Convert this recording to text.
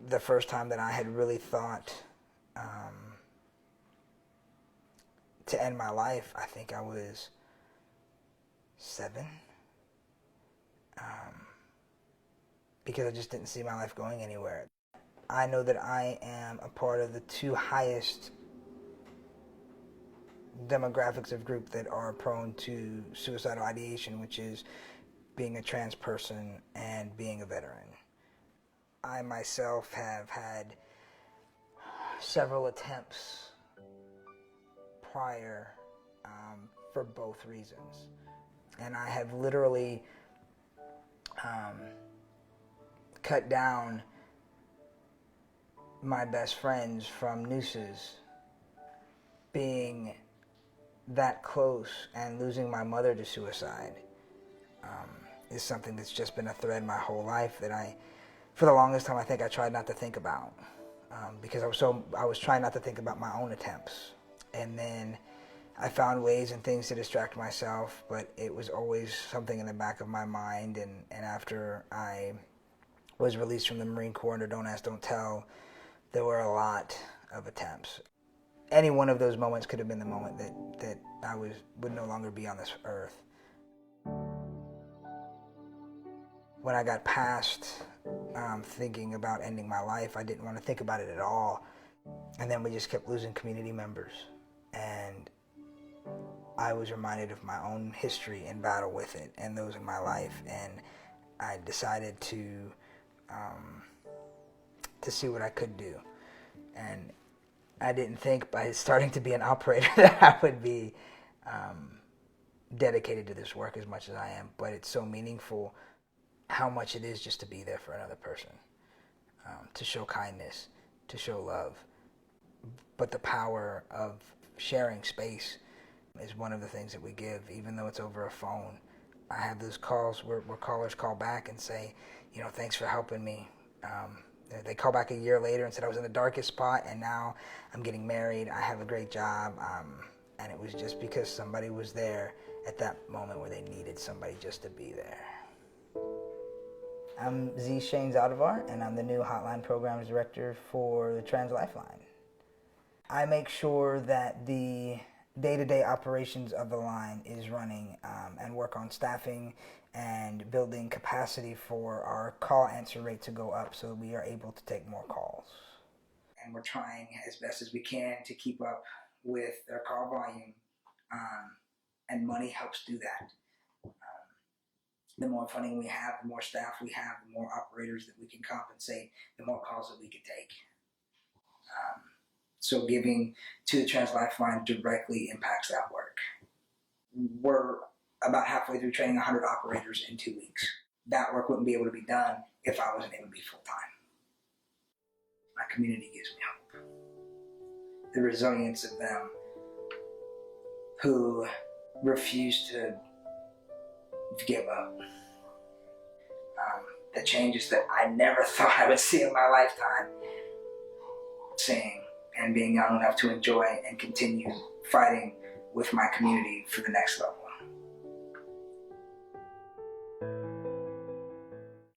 the first time that I had really thought to end my life, I think I was 7. Because I just didn't see my life going anywhere. I know that I am a part of the 2 highest demographics of group that are prone to suicidal ideation, which is being a trans person and being a veteran. I myself have had several attempts prior for both reasons. And I have literally cut down my best friends from nooses. Being that close and losing my mother to suicide is something that's just been a thread my whole life that for the longest time, I think I tried not to think about because I was trying not to think about my own attempts. And then I found ways and things to distract myself, but it was always something in the back of my mind. And after I was released from the Marine Corps under Don't Ask, Don't Tell, there were a lot of attempts. Any one of those moments could have been the moment that I would no longer be on this earth. When I got past thinking about ending my life, I didn't want to think about it at all. And then we just kept losing community members. And I was reminded of my own history and battle with it and those in my life. And I decided to see what I could do. And I didn't think by starting to be an operator that I would be dedicated to this work as much as I am. But it's so meaningful how much it is just to be there for another person, to show kindness, to show love. But the power of sharing space is one of the things that we give, even though it's over a phone. I have those calls where callers call back and say, thanks for helping me. They call back a year later and said I was in the darkest spot and now I'm getting married, I have a great job, and it was just because somebody was there at that moment where they needed somebody just to be there. I'm Z. Shane Zaldivar, and I'm the new Hotline Programs Director for the Trans Lifeline. I make sure that the day-to-day operations of the line is running and work on staffing and building capacity for our call answer rate to go up so we are able to take more calls. And we're trying as best as we can to keep up with their call volume, and money helps do that. The more funding we have, the more staff we have, the more operators that we can compensate, the more calls that we can take. So giving to the Trans Lifeline directly impacts that work. We're about halfway through training 100 operators in 2 weeks. That work wouldn't be able to be done if I wasn't able to be full-time. My community gives me hope. The resilience of them who refuse to give up. The changes that I never thought I would see in my lifetime. Seeing and being young enough to enjoy and continue fighting with my community for the next level.